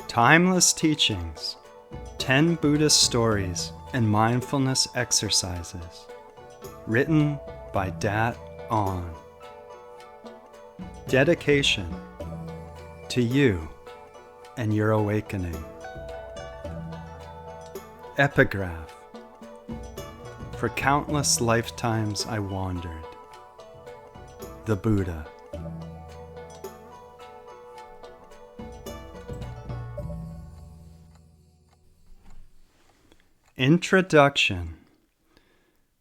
Timeless Teachings, 10 Buddhist Stories and Mindfulness Exercises, written by Dat On. Dedication to you and your awakening. Epigraph. For countless lifetimes I wandered. The Buddha. Introduction.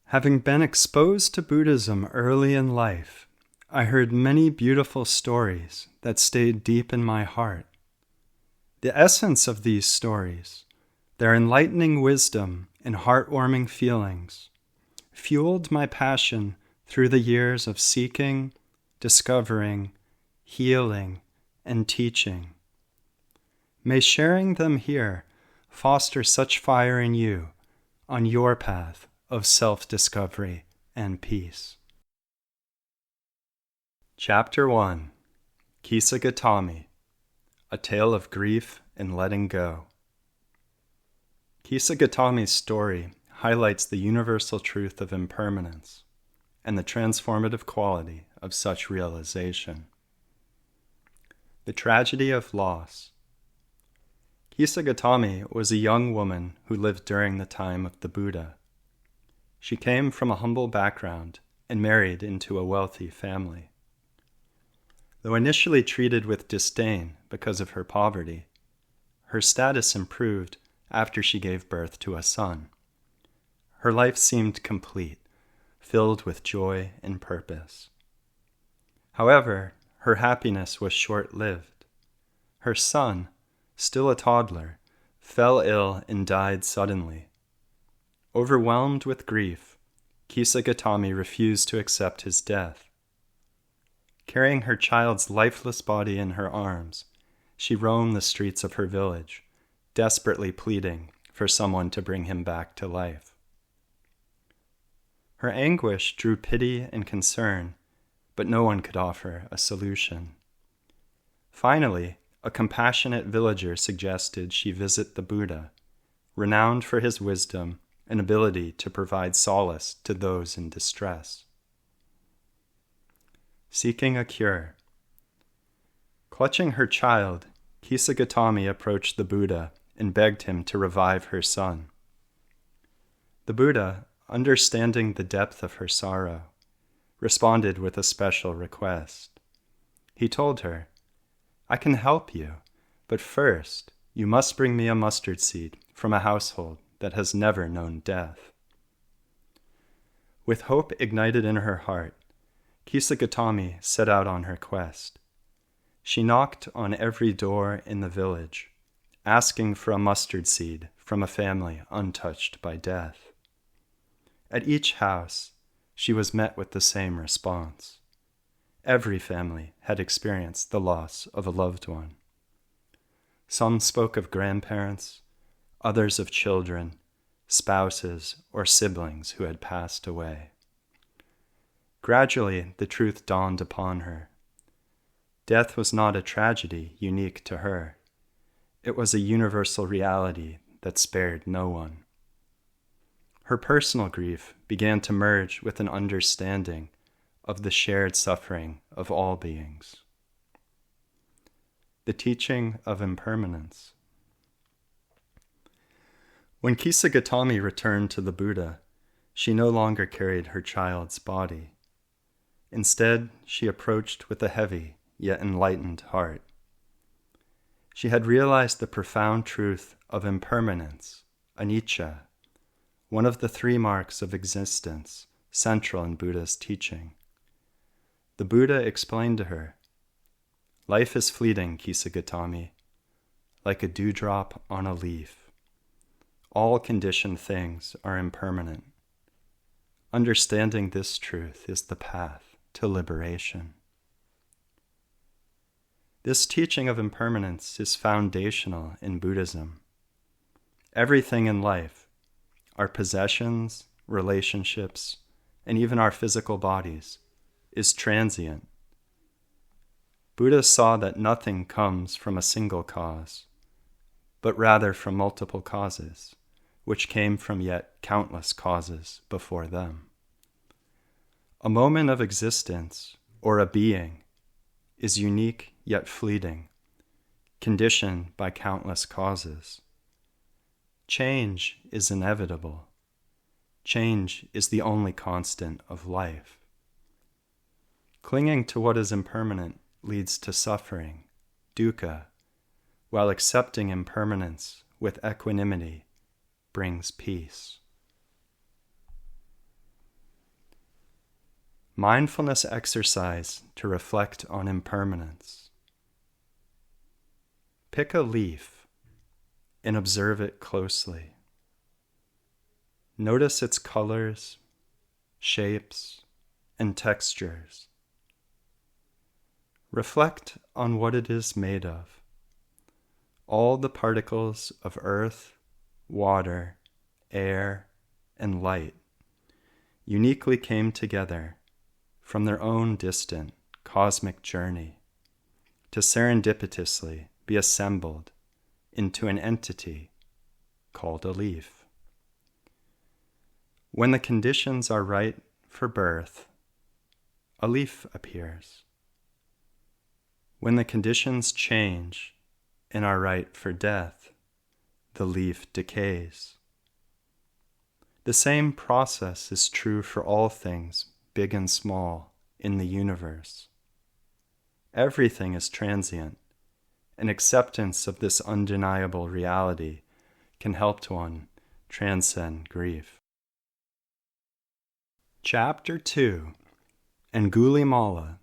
Having been exposed to Buddhism early in life, I heard many beautiful stories that stayed deep in my heart. The essence of these stories, their enlightening wisdom and heartwarming feelings, fueled my passion through the years of seeking, discovering, healing, and teaching. May sharing them here foster such fire in you on your path of self-discovery and peace. Chapter 1. Kisagatami, a tale of grief and letting go. Kisagatami's story highlights the universal truth of impermanence and the transformative quality of such realization. The tragedy of loss. Kisagatami was a young woman who lived during the time of the Buddha. She came from a humble background and married into a wealthy family. Though initially treated with disdain because of her poverty, her status improved after she gave birth to a son. Her life seemed complete, filled with joy and purpose. However, her happiness was short-lived. Her son, still a toddler, fell ill and died suddenly. Overwhelmed with grief, Kisagatami refused to accept his death. Carrying her child's lifeless body in her arms, she roamed the streets of her village, desperately pleading for someone to bring him back to life. Her anguish drew pity and concern, but no one could offer a solution. Finally, a compassionate villager suggested she visit the Buddha, renowned for his wisdom and ability to provide solace to those in distress. Seeking a cure. Clutching her child, Kisagatami approached the Buddha and begged him to revive her son. The Buddha, understanding the depth of her sorrow, responded with a special request. He told her, "I can help you, but first you must bring me a mustard seed from a household that has never known death." With hope ignited in her heart, Kisagatami set out on her quest. She knocked on every door in the village, asking for a mustard seed from a family untouched by death. At each house, she was met with the same response. Every family had experienced the loss of a loved one. Some spoke of grandparents, others of children, spouses, or siblings who had passed away. Gradually, the truth dawned upon her. Death was not a tragedy unique to her. It was a universal reality that spared no one. Her personal grief began to merge with an understanding of the shared suffering of all beings. The teaching of impermanence. When Kisagatami returned to the Buddha, she no longer carried her child's body. Instead, she approached with a heavy yet enlightened heart. She had realized the profound truth of impermanence, anicca, one of the 3 marks of existence central in Buddha's teaching. The Buddha explained to her, "Life is fleeting, Kisagatami, like a dewdrop on a leaf. All conditioned things are impermanent. Understanding this truth is the path to liberation." This teaching of impermanence is foundational in Buddhism. Everything in life, our possessions, relationships, and even our physical bodies, is transient. Buddha saw that nothing comes from a single cause, but rather from multiple causes, which came from yet countless causes before them. A moment of existence, or a being, is unique yet fleeting, conditioned by countless causes. Change is inevitable. Change is the only constant of life. Clinging to what is impermanent leads to suffering, dukkha, while accepting impermanence with equanimity brings peace. Mindfulness exercise to reflect on impermanence. Pick a leaf and observe it closely. Notice its colors, shapes, and textures. Reflect on what it is made of. All the particles of earth, water, air, and light uniquely came together from their own distant cosmic journey to serendipitously be assembled into an entity called a leaf. When the conditions are right for birth, a leaf appears. When the conditions change and are right for death, the leaf decays. The same process is true for all things, big and small, in the universe. Everything is transient, and acceptance of this undeniable reality can help one transcend grief. Chapter 2, Angulimala,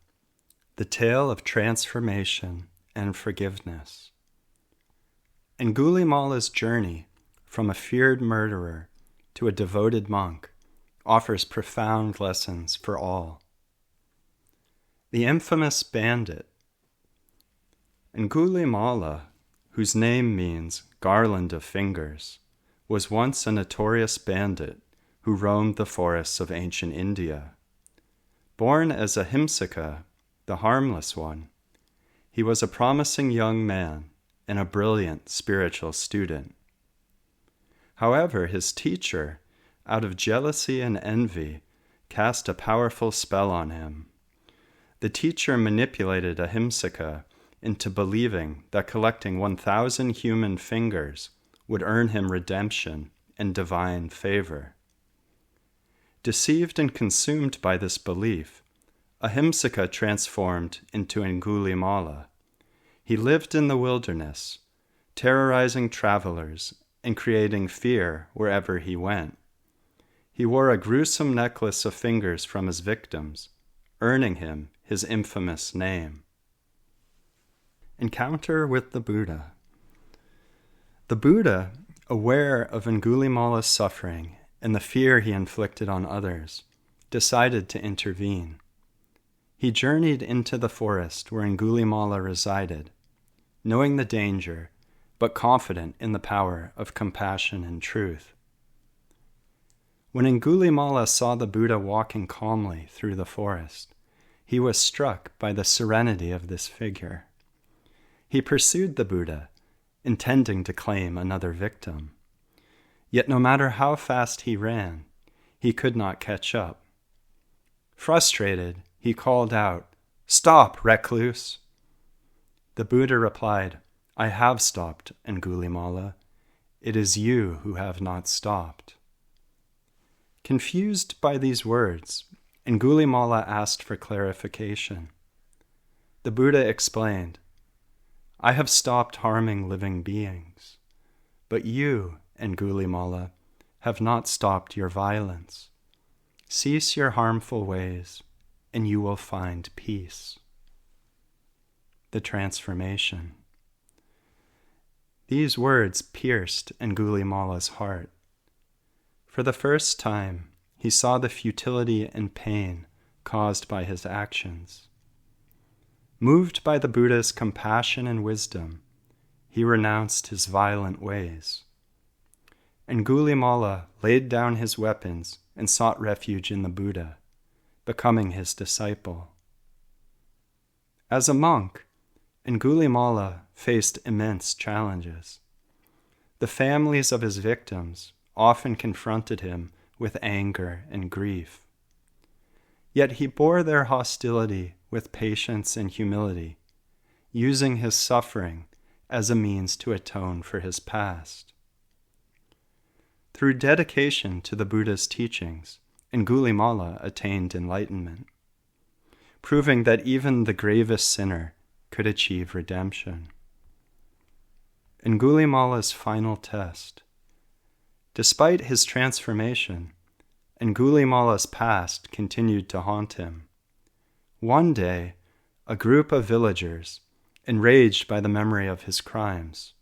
the Tale of Transformation and Forgiveness. Angulimala's journey from a feared murderer to a devoted monk offers profound lessons for all. The infamous bandit Angulimala, whose name means garland of fingers, was once a notorious bandit who roamed the forests of ancient India. Born as a himsaka, the harmless one, he was a promising young man and a brilliant spiritual student. However, his teacher, out of jealousy and envy, cast a powerful spell on him. The teacher manipulated Ahimsaka into believing that collecting 1,000 human fingers would earn him redemption and divine favor. Deceived and consumed by this belief, Ahimsaka transformed into Angulimala. He lived in the wilderness, terrorizing travelers and creating fear wherever he went. He wore a gruesome necklace of fingers from his victims, earning him his infamous name. Encounter with the Buddha. The Buddha, aware of Angulimala's suffering and the fear he inflicted on others, decided to intervene. He journeyed into the forest where Angulimala resided, knowing the danger, but confident in the power of compassion and truth. When Angulimala saw the Buddha walking calmly through the forest, he was struck by the serenity of this figure. He pursued the Buddha, intending to claim another victim. Yet no matter how fast he ran, he could not catch up. Frustrated, he called out, "Stop, recluse!" The Buddha replied, "I have stopped, Angulimala. It is you who have not stopped." Confused by these words, Angulimala asked for clarification. The Buddha explained, "I have stopped harming living beings, but you, Angulimala, have not stopped your violence. Cease your harmful ways, and you will find peace." The transformation. These words pierced Angulimala's heart. For the first time, he saw the futility and pain caused by his actions. Moved by the Buddha's compassion and wisdom, he renounced his violent ways. Angulimala laid down his weapons and sought refuge in the Buddha, becoming his disciple. As a monk, Angulimala faced immense challenges. the families of his victims often confronted him with anger and grief. Yet he bore their hostility with patience and humility, using his suffering as a means to atone for his past. Through dedication to the Buddha's teachings, Angulimala attained enlightenment, proving that even the gravest sinner could achieve redemption. Angulimala's final test. Despite his transformation, Angulimala's past continued to haunt him. One day, a group of villagers, enraged by the memory of his crimes,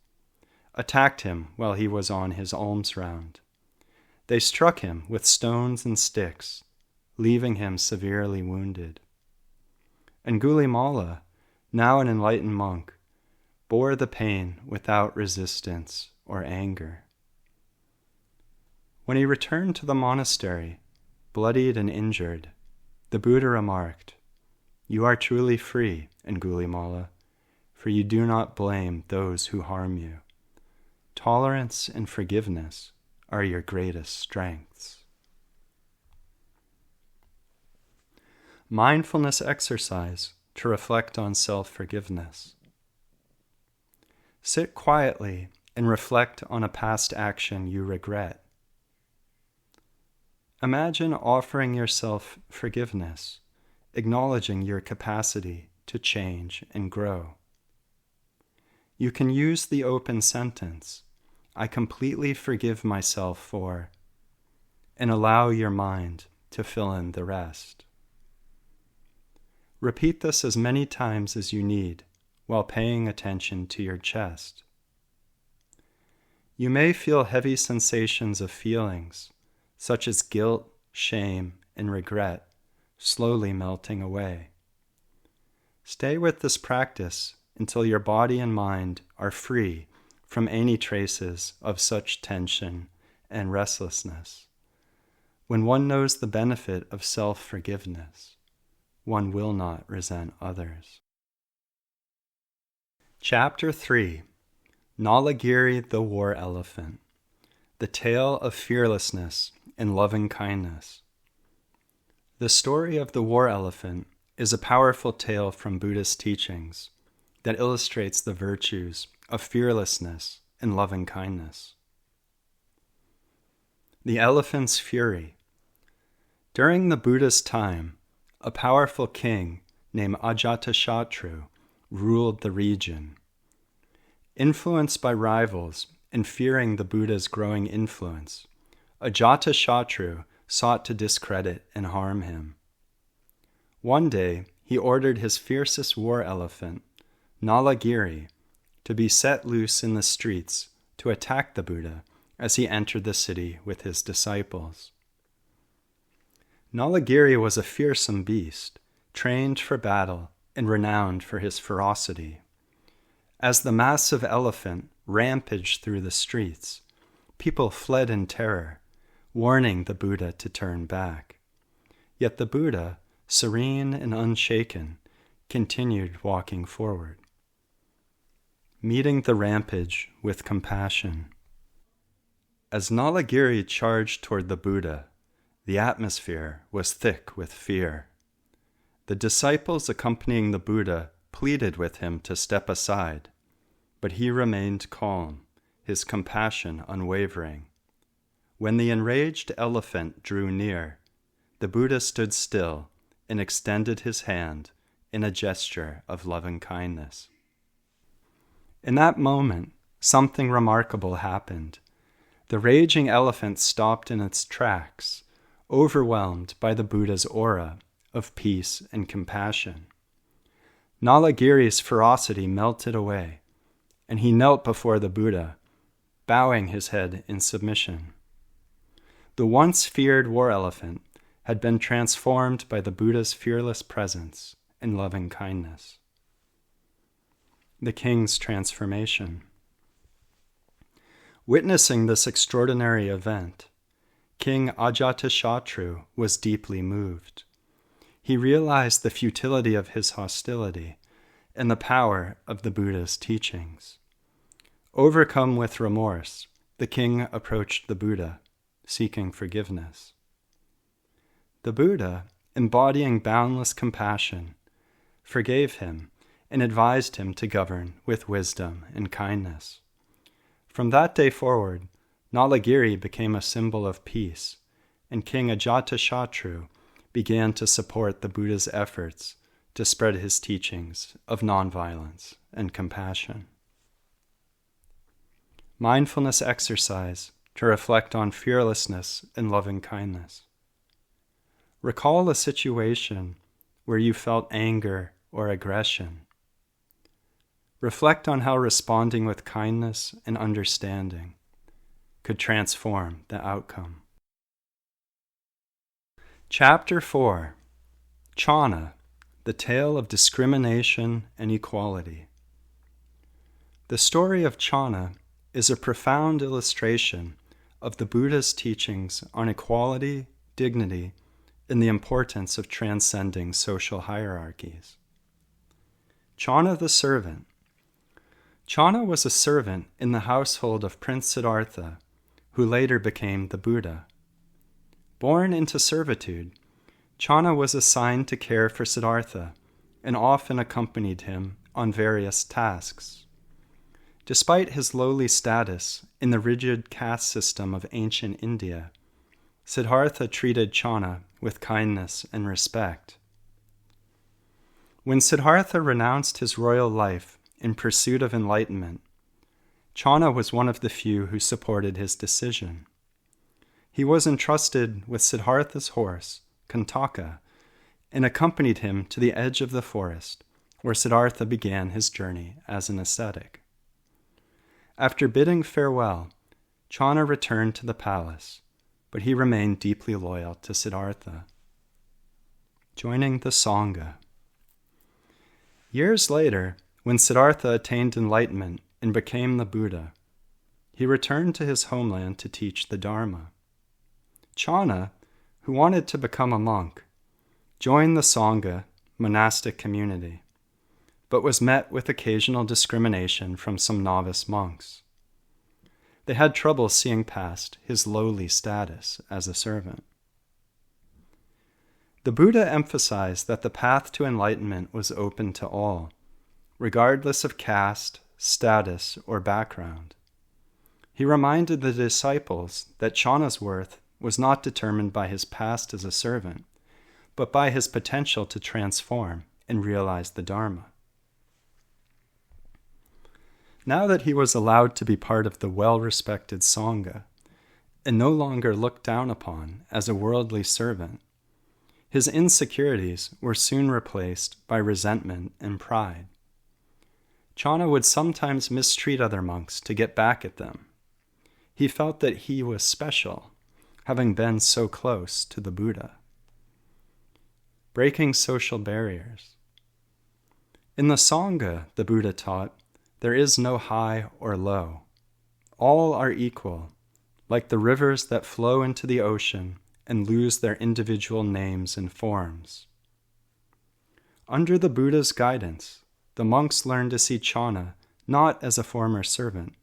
attacked him while he was on his alms round. They struck him with stones and sticks, leaving him severely wounded. Angulimala, now an enlightened monk, bore the pain without resistance or anger. When he returned to the monastery, bloodied and injured, the Buddha remarked, "You are truly free, Angulimala, for you do not blame those who harm you. Tolerance and forgiveness are your greatest strengths." Mindfulness exercise to reflect on self-forgiveness. Sit quietly and reflect on a past action you regret. Imagine offering yourself forgiveness, acknowledging your capacity to change and grow. You can use the open sentence, "I completely forgive myself for," and allow your mind to fill in the rest. Repeat this as many times as you need while paying attention to your chest. You may feel heavy sensations of feelings, such as guilt, shame, and regret, slowly melting away. Stay with this practice until your body and mind are free from any traces of such tension and restlessness. When one knows the benefit of self-forgiveness, one will not resent others. Chapter 3. Nalagiri the War Elephant. The Tale of Fearlessness and Loving Kindness. The story of the war elephant is a powerful tale from Buddhist teachings that illustrates the virtues of fearlessness and loving kindness. The elephant's fury. During the Buddha's time, a powerful king named Ajatasattu ruled the region. Influenced by rivals and fearing the Buddha's growing influence, Ajatasattu sought to discredit and harm him. One day, he ordered his fiercest war elephant, Nalagiri, to be set loose in the streets to attack the Buddha as he entered the city with his disciples. Nalagiri was a fearsome beast, trained for battle and renowned for his ferocity. As the massive elephant rampaged through the streets, people fled in terror, warning the Buddha to turn back. Yet the Buddha, serene and unshaken, continued walking forward. Meeting the rampage with compassion. As Nalagiri charged toward the Buddha, the atmosphere was thick with fear. The disciples accompanying the Buddha pleaded with him to step aside, but he remained calm, his compassion unwavering. When the enraged elephant drew near, the Buddha stood still and extended his hand in a gesture of loving kindness. In that moment, something remarkable happened. The raging elephant stopped in its tracks, overwhelmed by the Buddha's aura of peace and compassion. Nalagiri's ferocity melted away, and he knelt before the Buddha, bowing his head in submission. The once feared war elephant had been transformed by the Buddha's fearless presence and loving kindness. The king's transformation. Witnessing this extraordinary event, King Ajatasattu was deeply moved. He realized the futility of his hostility and the power of the Buddha's teachings. Overcome with remorse, the king approached the Buddha, seeking forgiveness. The Buddha, embodying boundless compassion, forgave him and advised him to govern with wisdom and kindness. From that day forward, Nalagiri became a symbol of peace, and King Ajatashatru began to support the Buddha's efforts to spread his teachings of nonviolence and compassion. Mindfulness exercise to reflect on fearlessness and loving kindness. Recall a situation where you felt anger or aggression. Reflect on how responding with kindness and understanding could transform the outcome. Chapter 4. Chana, the Tale of Discrimination and Equality. The story of Chana is a profound illustration of the Buddha's teachings on equality, dignity, and the importance of transcending social hierarchies. Chana the servant. Chana was a servant in the household of Prince Siddhartha, who later became the Buddha. Born into servitude, Chana was assigned to care for Siddhartha and often accompanied him on various tasks. Despite his lowly status in the rigid caste system of ancient India, Siddhartha treated Chana with kindness and respect. When Siddhartha renounced his royal life in pursuit of enlightenment, Chana was one of the few who supported his decision. He was entrusted with Siddhartha's horse, Kantaka, and accompanied him to the edge of the forest, where Siddhartha began his journey as an ascetic. After bidding farewell, Chana returned to the palace, but he remained deeply loyal to Siddhartha. Joining the Sangha. Years later, when Siddhartha attained enlightenment and became the Buddha, he returned to his homeland to teach the Dharma. Chana, who wanted to become a monk, joined the Sangha monastic community, but was met with occasional discrimination from some novice monks. They had trouble seeing past his lowly status as a servant. The Buddha emphasized that the path to enlightenment was open to all, regardless of caste, status, or background. He reminded the disciples that Chana's worth was not determined by his past as a servant, but by his potential to transform and realize the Dharma. Now that he was allowed to be part of the well-respected Sangha, and no longer looked down upon as a worldly servant, his insecurities were soon replaced by resentment and pride. Chana would sometimes mistreat other monks to get back at them. He felt that he was special, having been so close to the Buddha. Breaking social barriers. In the Sangha, the Buddha taught, there is no high or low. All are equal, like the rivers that flow into the ocean and lose their individual names and forms. Under the Buddha's guidance, the monks learned to see Chana not as a former servant,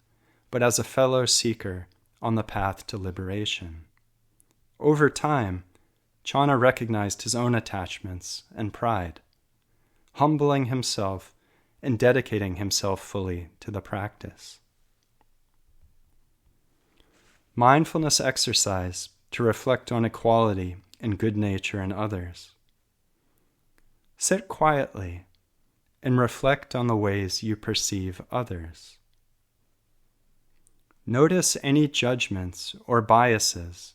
but as a fellow seeker on the path to liberation. Over time, Chana recognized his own attachments and pride, humbling himself and dedicating himself fully to the practice. Mindfulness exercise to reflect on equality and good nature in others. Sit quietly and reflect on the ways you perceive others. Notice any judgments or biases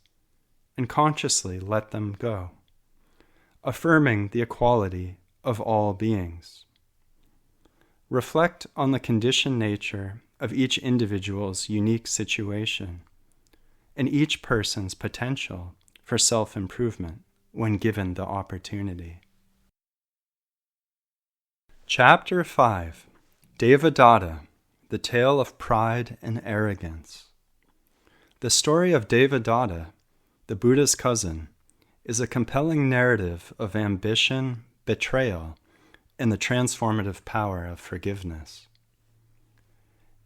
and consciously let them go, affirming the equality of all beings. Reflect on the conditioned nature of each individual's unique situation and each person's potential for self-improvement when given the opportunity. Chapter 5. Devadatta, the Tale of Pride and Arrogance. The story of Devadatta, the Buddha's cousin, is a compelling narrative of ambition, betrayal, and the transformative power of forgiveness.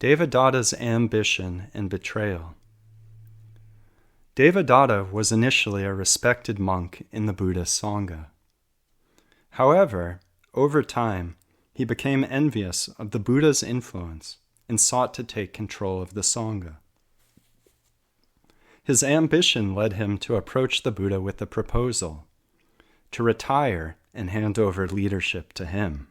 Devadatta's ambition and betrayal. Devadatta was initially a respected monk in the Buddhist Sangha. However, over time, he became envious of the Buddha's influence and sought to take control of the Sangha. His ambition led him to approach the Buddha with a proposal to retire and hand over leadership to him.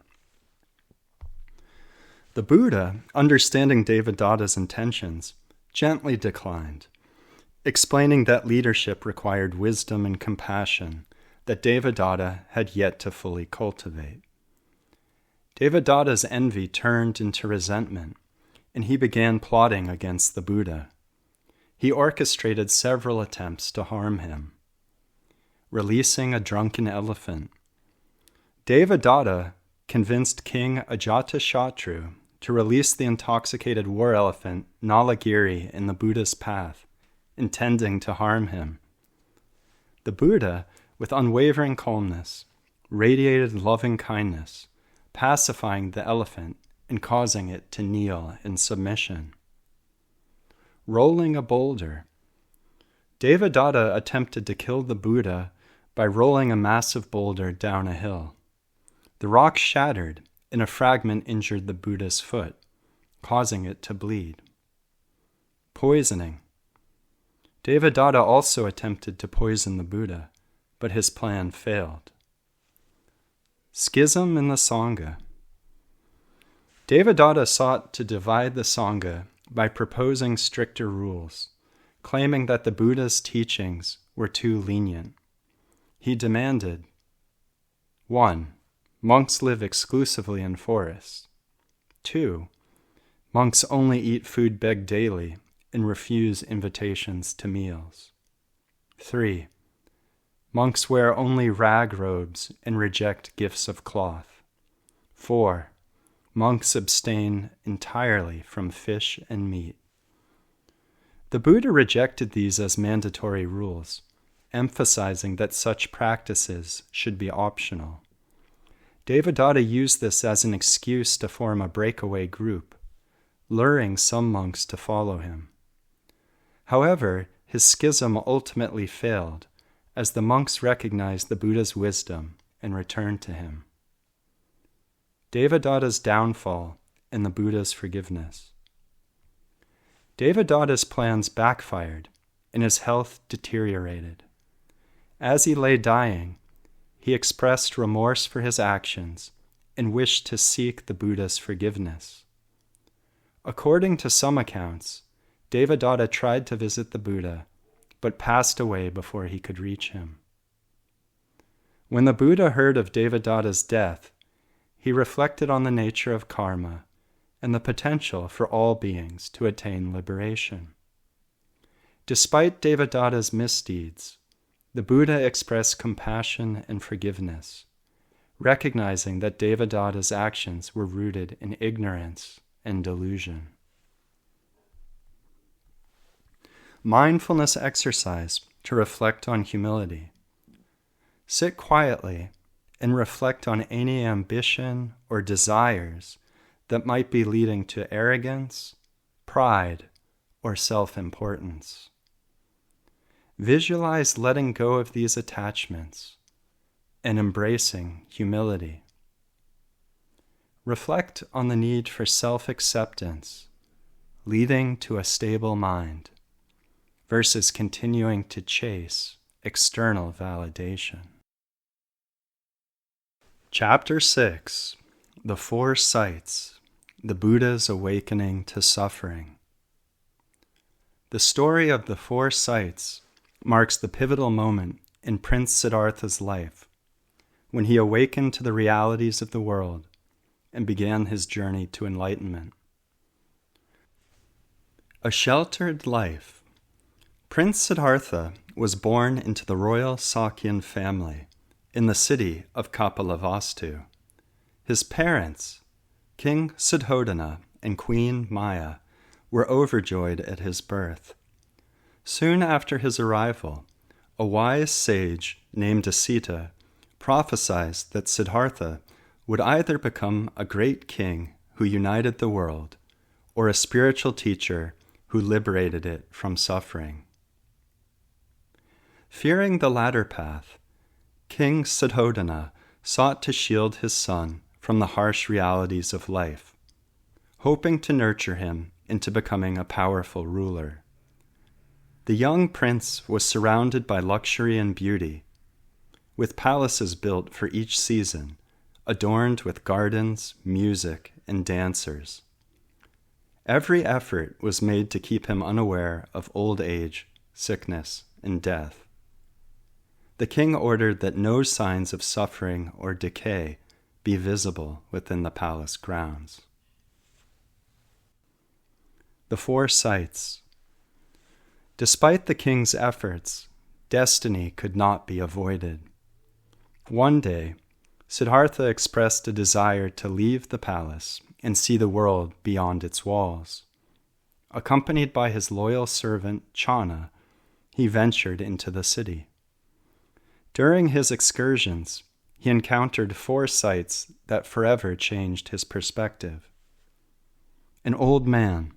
The Buddha, understanding Devadatta's intentions, gently declined, explaining that leadership required wisdom and compassion that Devadatta had yet to fully cultivate. Devadatta's envy turned into resentment, and he began plotting against the Buddha. He orchestrated several attempts to harm him. Releasing a drunken elephant, Devadatta convinced King Ajatashatru to release the intoxicated war elephant Nalagiri in the Buddha's path, intending to harm him. The Buddha, with unwavering calmness, radiated loving kindness, pacifying the elephant and causing it to kneel in submission. Rolling a boulder, Devadatta attempted to kill the Buddha by rolling a massive boulder down a hill. The rock shattered, and a fragment injured the Buddha's foot, causing it to bleed. Poisoning. Devadatta also attempted to poison the Buddha, but his plan failed. Schism in the Sangha. Devadatta sought to divide the Sangha by proposing stricter rules, claiming that the Buddha's teachings were too lenient. He demanded 1. Monks live exclusively in forests. 2. Monks only eat food begged daily and refuse invitations to meals. 3. Monks wear only rag robes and reject gifts of cloth. 4. Monks abstain entirely from fish and meat. The Buddha rejected these as mandatory rules, emphasizing that such practices should be optional. Devadatta used this as an excuse to form a breakaway group, luring some monks to follow him. However, his schism ultimately failed, as the monks recognized the Buddha's wisdom and returned to him. Devadatta's downfall and the Buddha's forgiveness. Devadatta's plans backfired, and his health deteriorated. As he lay dying, he expressed remorse for his actions and wished to seek the Buddha's forgiveness. According to some accounts, Devadatta tried to visit the Buddha, but passed away before he could reach him. When the Buddha heard of Devadatta's death, he reflected on the nature of karma and the potential for all beings to attain liberation. Despite Devadatta's misdeeds, the Buddha expressed compassion and forgiveness, recognizing that Devadatta's actions were rooted in ignorance and delusion. Mindfulness exercise to reflect on humility. Sit quietly and reflect on any ambition or desires that might be leading to arrogance, pride, or self-importance. Visualize letting go of these attachments and embracing humility. Reflect on the need for self-acceptance, leading to a stable mind, versus continuing to chase external validation. Chapter 6. The Four Sights, the Buddha's Awakening to Suffering. The story of the Four Sights marks the pivotal moment in Prince Siddhartha's life, when he awakened to the realities of the world and began his journey to enlightenment. A sheltered life. Prince Siddhartha was born into the royal Sakyan family in the city of Kapilavastu. His parents, King Suddhodana and Queen Maya, were overjoyed at his birth. Soon after his arrival, a wise sage named Asita prophesied that Siddhartha would either become a great king who united the world, or a spiritual teacher who liberated it from suffering. Fearing the latter path, King Suddhodana sought to shield his son from the harsh realities of life, hoping to nurture him into becoming a powerful ruler. The young prince was surrounded by luxury and beauty, with palaces built for each season, adorned with gardens, music, and dancers. Every effort was made to keep him unaware of old age, sickness, and death. The king ordered that no signs of suffering or decay be visible within the palace grounds. The Four Sights. Despite the king's efforts, destiny could not be avoided. One day, Siddhartha expressed a desire to leave the palace and see the world beyond its walls. Accompanied by his loyal servant Channa, he ventured into the city. During his excursions, he encountered four sights that forever changed his perspective. An old man.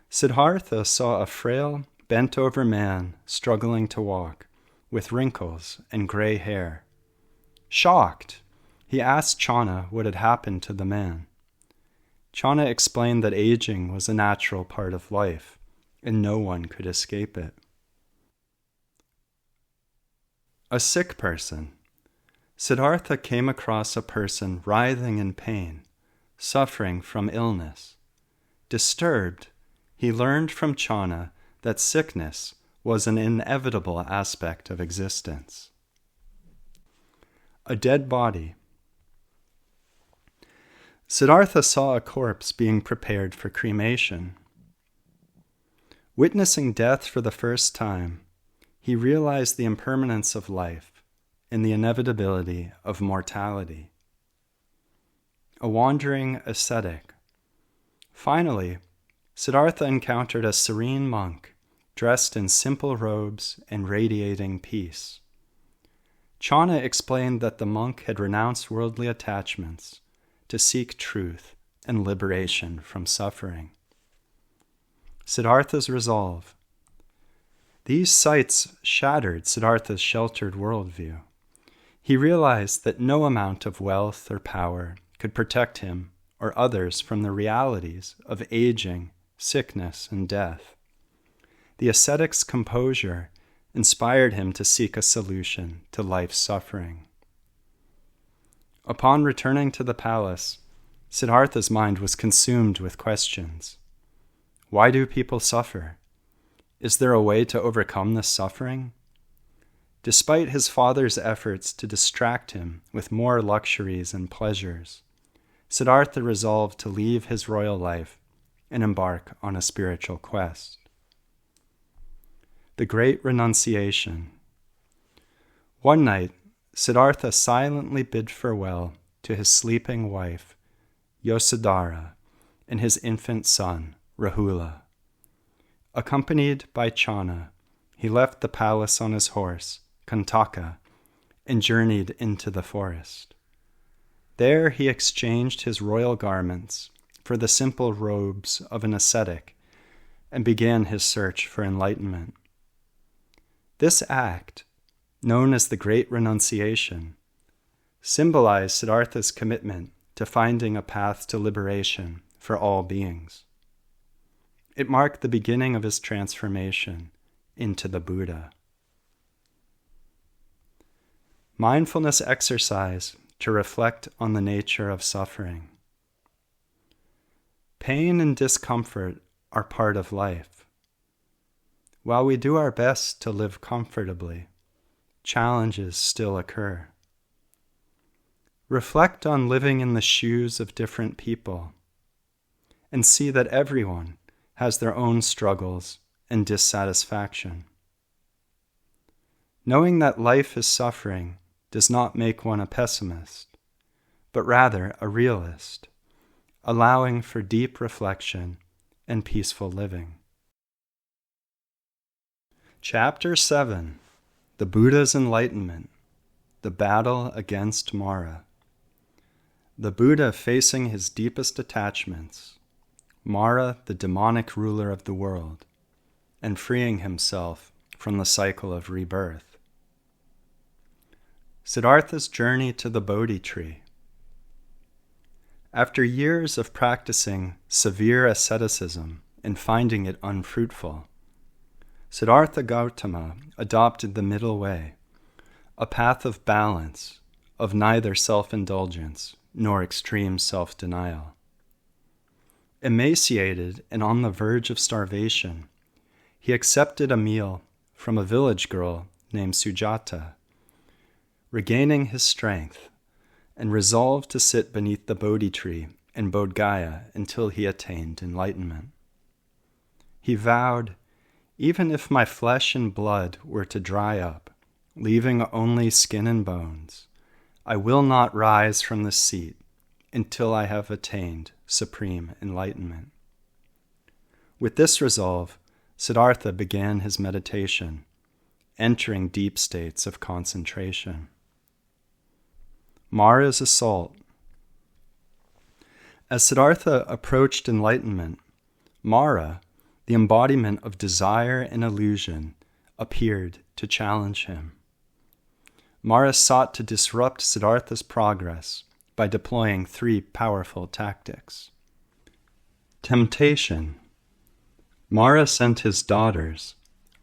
Siddhartha saw a frail, bent-over man struggling to walk, with wrinkles and gray hair. Shocked, he asked Channa what had happened to the man. Channa explained that aging was a natural part of life, and no one could escape it. A sick person. Siddhartha came across a person writhing in pain, suffering from illness. Disturbed, he learned from Channa that sickness was an inevitable aspect of existence. A dead body. Siddhartha saw a corpse being prepared for cremation. Witnessing death for the first time, he realized the impermanence of life and the inevitability of mortality. A wandering ascetic. Finally, Siddhartha encountered a serene monk dressed in simple robes and radiating peace. Channa explained that the monk had renounced worldly attachments to seek truth and liberation from suffering. Siddhartha's resolve. These sights shattered Siddhartha's sheltered worldview. He realized that no amount of wealth or power could protect him or others from the realities of aging, sickness, and death. The ascetic's composure inspired him to seek a solution to life's suffering. Upon returning to the palace, Siddhartha's mind was consumed with questions. Why do people suffer? Is there a way to overcome this suffering? Despite his father's efforts to distract him with more luxuries and pleasures, Siddhartha resolved to leave his royal life and embark on a spiritual quest. The Great Renunciation. One night, Siddhartha silently bid farewell to his sleeping wife, Yasodhara, and his infant son, Rahula. Accompanied by Channa, he left the palace on his horse, Kantaka, and journeyed into the forest. There he exchanged his royal garments for the simple robes of an ascetic and began his search for enlightenment. This act, known as the Great Renunciation, symbolized Siddhartha's commitment to finding a path to liberation for all beings. It marked the beginning of his transformation into the Buddha. Mindfulness exercise to reflect on the nature of suffering. Pain and discomfort are part of life. While we do our best to live comfortably, challenges still occur. Reflect on living in the shoes of different people and see that everyone has their own struggles and dissatisfaction. Knowing that life is suffering does not make one a pessimist, but rather a realist, allowing for deep reflection and peaceful living. Chapter 7. The Buddha's Enlightenment. The Battle Against Mara. The Buddha facing his deepest attachments. Mara the demonic ruler of the world, and freeing himself from the cycle of rebirth. Siddhartha's journey to the Bodhi tree. After years of practicing severe asceticism and finding it unfruitful, Siddhartha Gautama adopted the middle way, a path of balance, of neither self-indulgence nor extreme self-denial. Emaciated and on the verge of starvation, he accepted a meal from a village girl named Sujata, regaining his strength, and resolved to sit beneath the Bodhi tree in Bodh Gaya until he attained enlightenment. He vowed, "Even if my flesh and blood were to dry up, leaving only skin and bones, I will not rise from this seat until I have attained supreme enlightenment." With this resolve, Siddhartha began his meditation, entering deep states of concentration. Mara's assault. As Siddhartha approached enlightenment, Mara, the embodiment of desire and illusion, appeared to challenge him. Mara sought to disrupt Siddhartha's progress by deploying 3 powerful tactics. Temptation. Mara sent his daughters,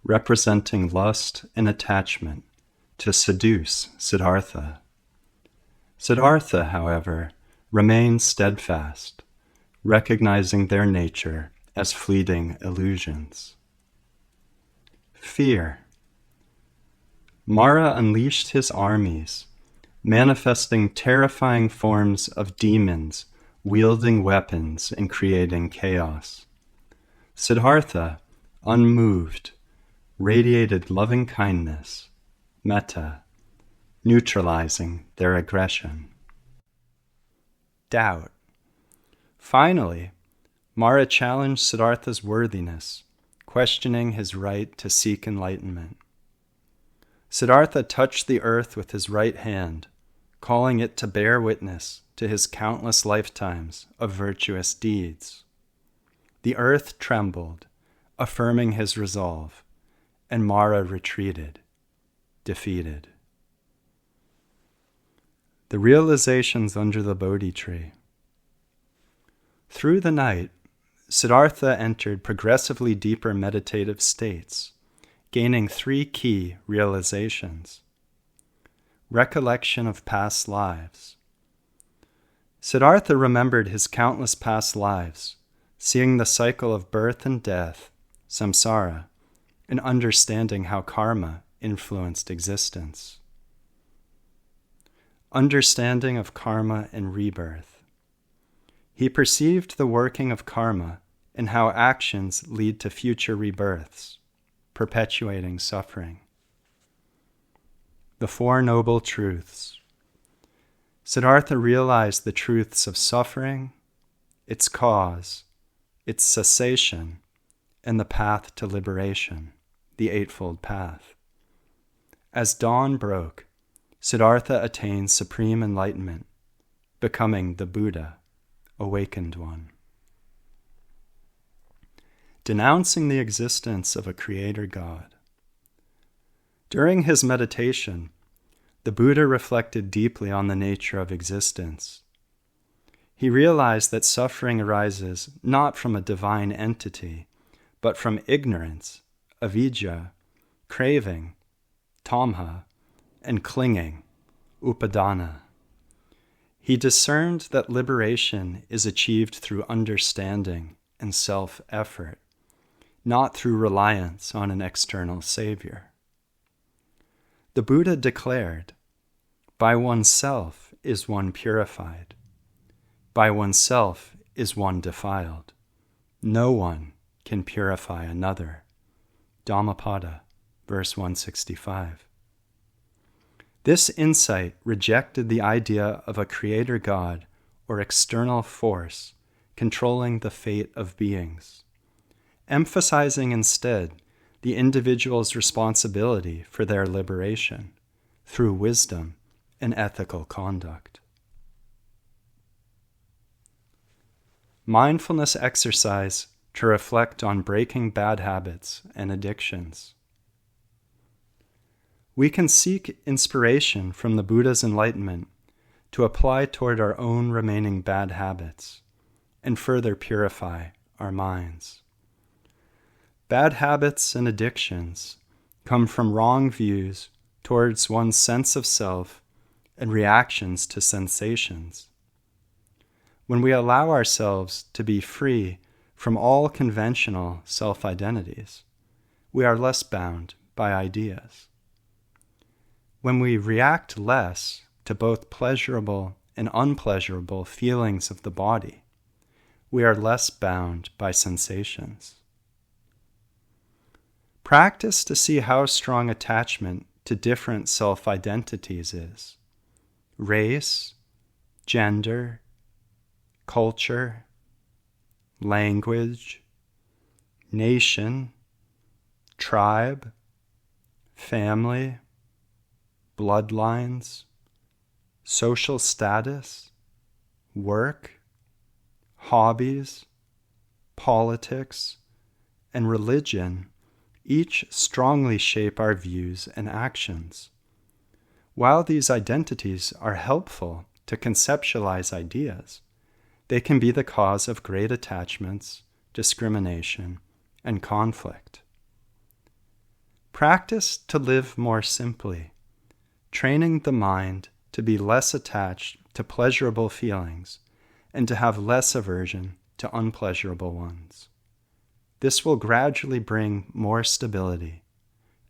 representing lust and attachment, to seduce Siddhartha. Siddhartha, however, remained steadfast, recognizing their nature as fleeting illusions. Fear. Mara unleashed his armies, manifesting terrifying forms of demons, wielding weapons and creating chaos. Siddhartha, unmoved, radiated loving kindness, metta, neutralizing their aggression. Doubt. Finally, Mara challenged Siddhartha's worthiness, questioning his right to seek enlightenment. Siddhartha touched the earth with his right hand, calling it to bear witness to his countless lifetimes of virtuous deeds. The earth trembled, affirming his resolve, and Mara retreated, defeated. The realizations under the Bodhi tree. Through the night, Siddhartha entered progressively deeper meditative states, gaining 3 key realizations. Recollection of past lives. Siddhartha remembered his countless past lives, seeing the cycle of birth and death, samsara, and understanding how karma influenced existence. Understanding of karma and rebirth. He perceived the working of karma and how actions lead to future rebirths, perpetuating suffering. The 4 Noble Truths. Siddhartha realized the truths of suffering, its cause, its cessation, and the path to liberation, the Eightfold Path. As dawn broke, Siddhartha attained supreme enlightenment, becoming the Buddha, awakened one. Denouncing the existence of a creator God. During his meditation, the Buddha reflected deeply on the nature of existence. He realized that suffering arises not from a divine entity, but from ignorance, avidya, craving, tamha, and clinging, upadana. He discerned that liberation is achieved through understanding and self-effort, not through reliance on an external savior. The Buddha declared, "By oneself is one purified. By oneself is one defiled. No one can purify another." Dhammapada, verse 165. This insight rejected the idea of a creator God or external force controlling the fate of beings, emphasizing instead the individual's responsibility for their liberation through wisdom and ethical conduct. Mindfulness exercise to reflect on breaking bad habits and addictions. We can seek inspiration from the Buddha's enlightenment to apply toward our own remaining bad habits and further purify our minds. Bad habits and addictions come from wrong views towards one's sense of self and reactions to sensations. When we allow ourselves to be free from all conventional self-identities, we are less bound by ideas. When we react less to both pleasurable and unpleasurable feelings of the body, we are less bound by sensations. Practice to see how strong attachment to different self-identities is. Race, gender, culture, language, nation, tribe, family, bloodlines, social status, work, hobbies, politics, and religion each strongly shape our views and actions. While these identities are helpful to conceptualize ideas, they can be the cause of great attachments, discrimination, and conflict. Practice to live more simply, training the mind to be less attached to pleasurable feelings and to have less aversion to unpleasurable ones. This will gradually bring more stability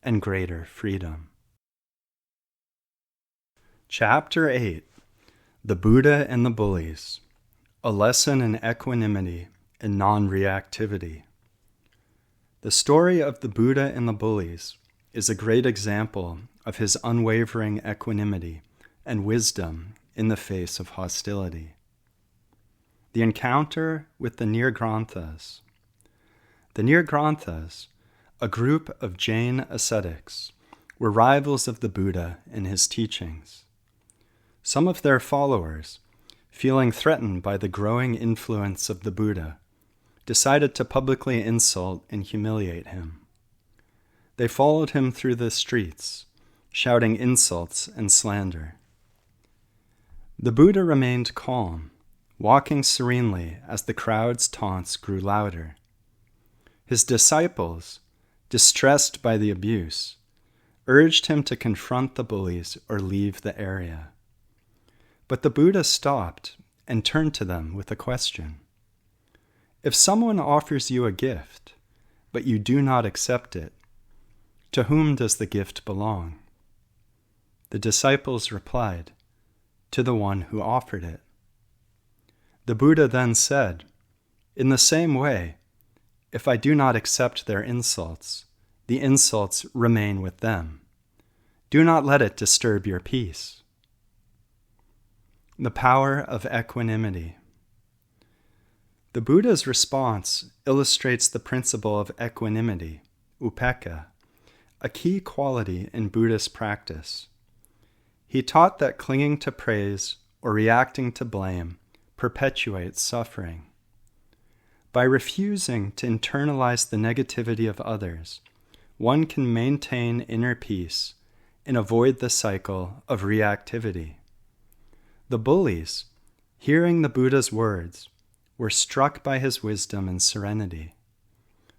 and greater freedom. Chapter 8: The Buddha and the Bullies. A lesson in equanimity and non-reactivity. The story of the Buddha and the bullies is a great example of his unwavering equanimity and wisdom in the face of hostility. The encounter with the Nirgranthas. The Nirgranthas, a group of Jain ascetics, were rivals of the Buddha in his teachings. Some of their followers, feeling threatened by the growing influence of the Buddha, decided to publicly insult and humiliate him. They followed him through the streets, shouting insults and slander. The Buddha remained calm, walking serenely as the crowd's taunts grew louder. His disciples, distressed by the abuse, urged him to confront the bullies or leave the area. But the Buddha stopped and turned to them with a question. If someone offers you a gift, but you do not accept it, to whom does the gift belong? The disciples replied, to the one who offered it. The Buddha then said, in the same way, if I do not accept their insults, the insults remain with them. Do not let it disturb your peace. The power of equanimity. The Buddha's response illustrates the principle of equanimity, upekkha, a key quality in Buddhist practice. He taught that clinging to praise or reacting to blame perpetuates suffering. By refusing to internalize the negativity of others, one can maintain inner peace and avoid the cycle of reactivity. The bullies, hearing the Buddha's words, were struck by his wisdom and serenity.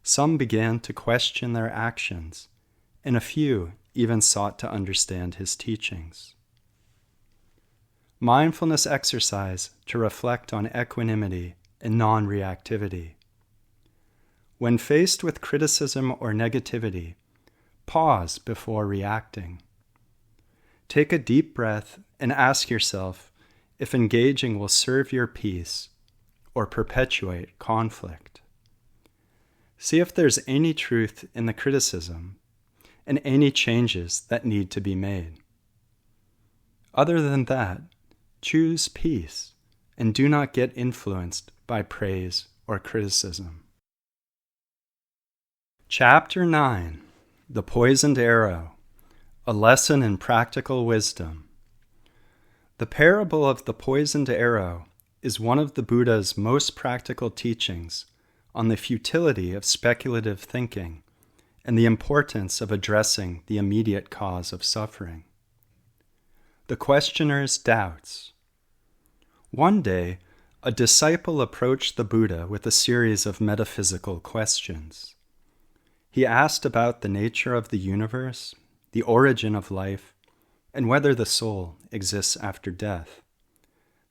Some began to question their actions, and a few even sought to understand his teachings. Mindfulness exercise to reflect on equanimity and non-reactivity. When faced with criticism or negativity, pause before reacting. Take a deep breath and ask yourself if engaging will serve your peace or perpetuate conflict. See if there's any truth in the criticism and any changes that need to be made. Other than that, choose peace and do not get influenced by praise or criticism. Chapter 9: The Poisoned Arrow. A lesson in practical wisdom. The parable of the poisoned arrow is one of the Buddha's most practical teachings on the futility of speculative thinking and the importance of addressing the immediate cause of suffering. The questioner's doubts. One day, a disciple approached the Buddha with a series of metaphysical questions. He asked about the nature of the universe, the origin of life, and whether the soul exists after death.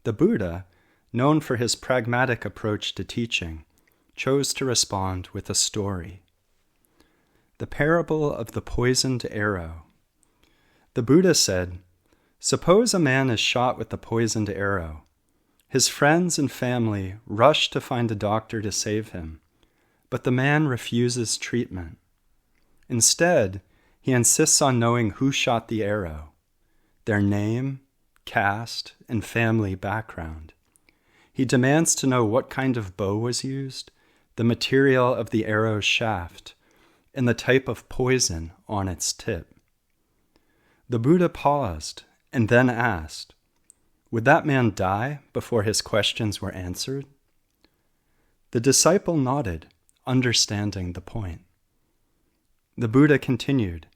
The Buddha, known for his pragmatic approach to teaching, chose to respond with a story. The parable of the poisoned arrow. The Buddha said, "Suppose a man is shot with a poisoned arrow. His friends and family rush to find a doctor to save him, but the man refuses treatment. Instead, he insists on knowing who shot the arrow, their name, caste, and family background. He demands to know what kind of bow was used, the material of the arrow's shaft, and the type of poison on its tip." The Buddha paused and then asked, "Would that man die before his questions were answered?" The disciple nodded, understanding the point. The Buddha continued,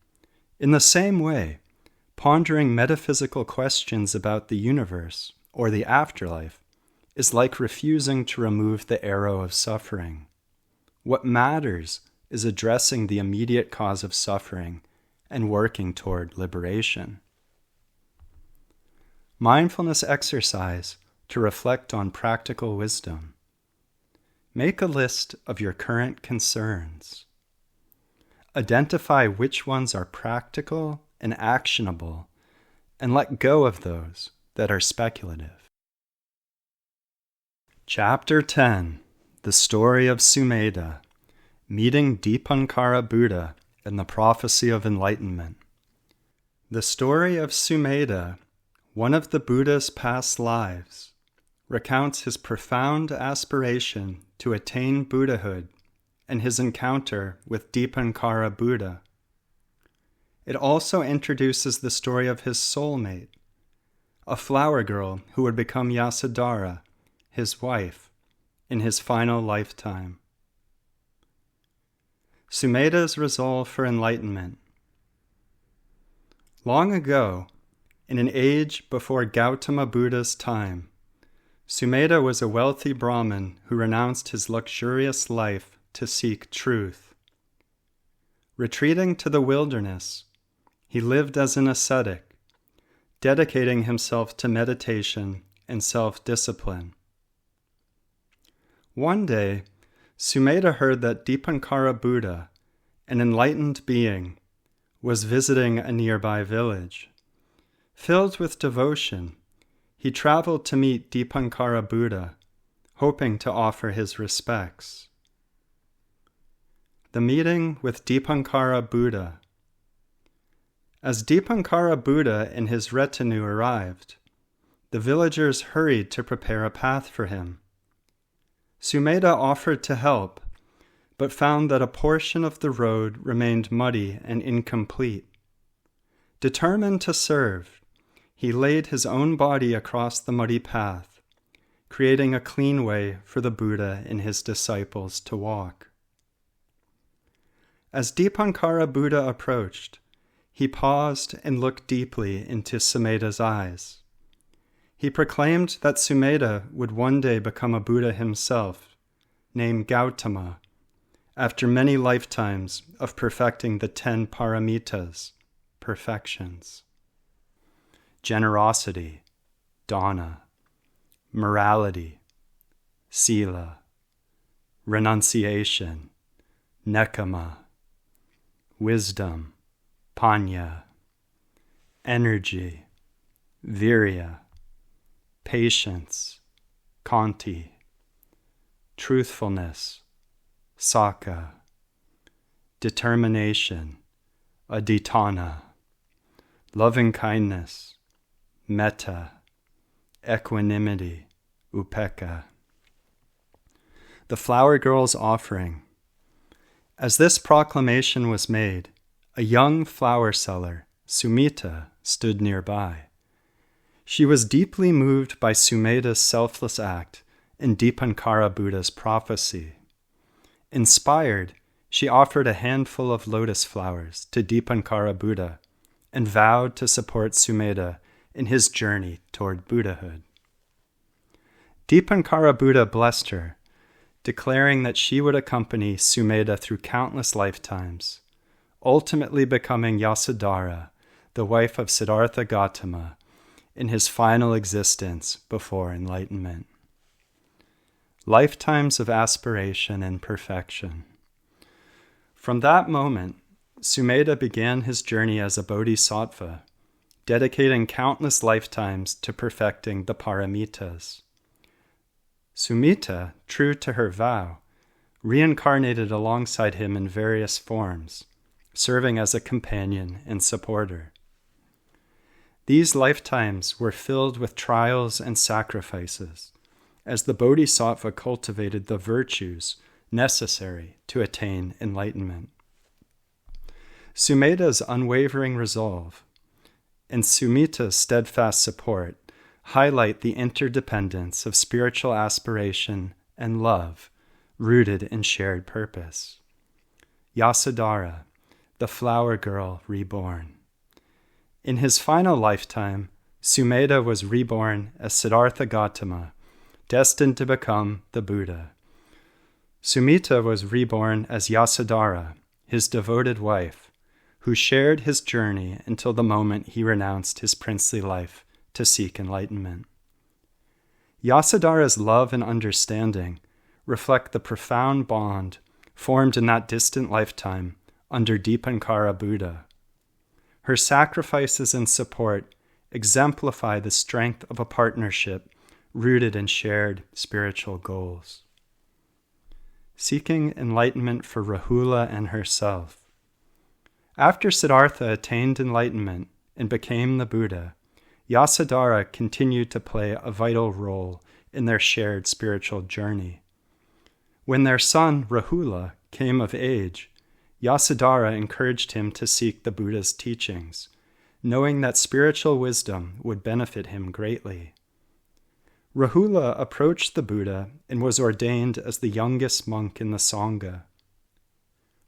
"In the same way, pondering metaphysical questions about the universe or the afterlife is like refusing to remove the arrow of suffering. What matters is addressing the immediate cause of suffering and working toward liberation." Mindfulness exercise to reflect on practical wisdom. Make a list of your current concerns. Identify which ones are practical and actionable, and let go of those that are speculative. Chapter 10. The Story of Sumedha, Meeting Dipankara Buddha and the Prophecy of Enlightenment. The story of Sumedha, one of the Buddha's past lives, recounts his profound aspiration to attain Buddhahood and his encounter with Dipankara Buddha. It also introduces the story of his soulmate, a flower girl who would become Yasodhara, his wife, in his final lifetime. Sumedha's resolve for enlightenment. Long ago, in an age before Gautama Buddha's time, Sumedha was a wealthy Brahmin who renounced his luxurious life to seek truth. Retreating to the wilderness, he lived as an ascetic, dedicating himself to meditation and self-discipline. One day, Sumedha heard that Dipankara Buddha, an enlightened being, was visiting a nearby village. Filled with devotion, he traveled to meet Dipankara Buddha, hoping to offer his respects. The meeting with Dipankara Buddha. As Dipankara Buddha and his retinue arrived, the villagers hurried to prepare a path for him. Sumedha offered to help, but found that a portion of the road remained muddy and incomplete. Determined to serve, he laid his own body across the muddy path, creating a clean way for the Buddha and his disciples to walk. As Dipankara Buddha approached, he paused and looked deeply into Sumedha's eyes. He proclaimed that Sumedha would one day become a Buddha himself, named Gautama, after many lifetimes of perfecting the 10 paramitas, perfections. Generosity, dana, morality, sila, renunciation, nekama, wisdom, panya, energy, virya, patience, kanti, truthfulness, saka, determination, aditana, loving-kindness, metta, equanimity, upekkha. The flower girl's offering. As this proclamation was made, a young flower seller, Sumita, stood nearby. She was deeply moved by Sumeda's selfless act and Dipankara Buddha's prophecy. Inspired, she offered a handful of lotus flowers to Dipankara Buddha and vowed to support Sumeda in his journey toward Buddhahood. Dipankara Buddha blessed her, declaring that she would accompany Sumeda through countless lifetimes, ultimately becoming Yasodhara, the wife of Siddhartha Gautama, in his final existence before enlightenment. Lifetimes of aspiration and perfection. From that moment, Sumeda began his journey as a bodhisattva, dedicating countless lifetimes to perfecting the paramitas. Sumita, true to her vow, reincarnated alongside him in various forms, serving as a companion and supporter. These lifetimes were filled with trials and sacrifices, as the bodhisattva cultivated the virtues necessary to attain enlightenment. Sumeda's unwavering resolve and Sumita's steadfast support highlight the interdependence of spiritual aspiration and love rooted in shared purpose. Yasodhara, the flower girl reborn. In his final lifetime, Sumeda was reborn as Siddhartha Gautama, destined to become the Buddha. Sumita was reborn as Yasodhara, his devoted wife, who shared his journey until the moment he renounced his princely life to seek enlightenment. Yasodhara's love and understanding reflect the profound bond formed in that distant lifetime under Dipankara Buddha. Her sacrifices and support exemplify the strength of a partnership rooted in shared spiritual goals. Seeking enlightenment for Rahula and herself. After Siddhartha attained enlightenment and became the Buddha, Yasodhara continued to play a vital role in their shared spiritual journey. When their son, Rahula, came of age, Yasodhara encouraged him to seek the Buddha's teachings, knowing that spiritual wisdom would benefit him greatly. Rahula approached the Buddha and was ordained as the youngest monk in the Sangha.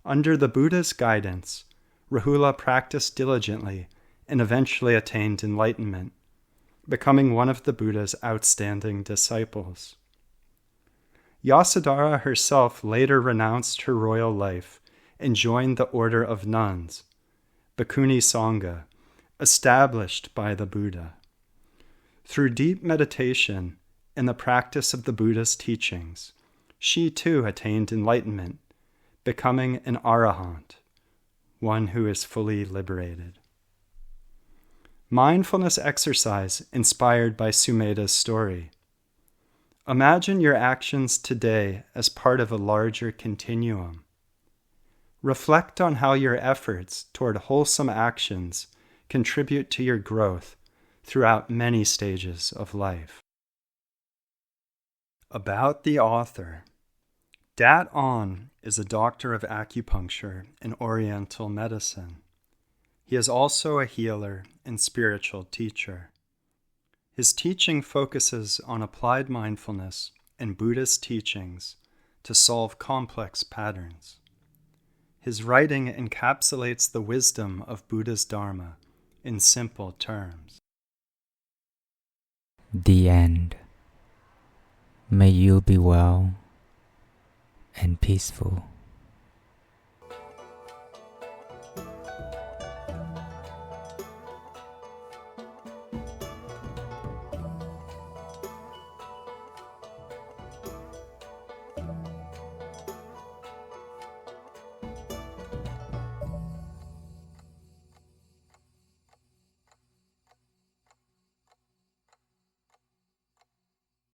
Under the Buddha's guidance, Rahula practiced diligently and eventually attained enlightenment, becoming one of the Buddha's outstanding disciples. Yasodhara herself later renounced her royal life and joined the order of nuns, Bhikkhuni Sangha, established by the Buddha. Through deep meditation and the practice of the Buddha's teachings, she too attained enlightenment, becoming an arahant, one who is fully liberated. Mindfulness exercise inspired by Sumeda's story. Imagine your actions today as part of a larger continuum. Reflect on how your efforts toward wholesome actions contribute to your growth throughout many stages of life. About the author. Dat On is a doctor of acupuncture and oriental medicine. He is also a healer and spiritual teacher. His teaching focuses on applied mindfulness and Buddhist teachings to solve complex patterns. His writing encapsulates the wisdom of Buddha's Dharma in simple terms. The end. May you be well and peaceful.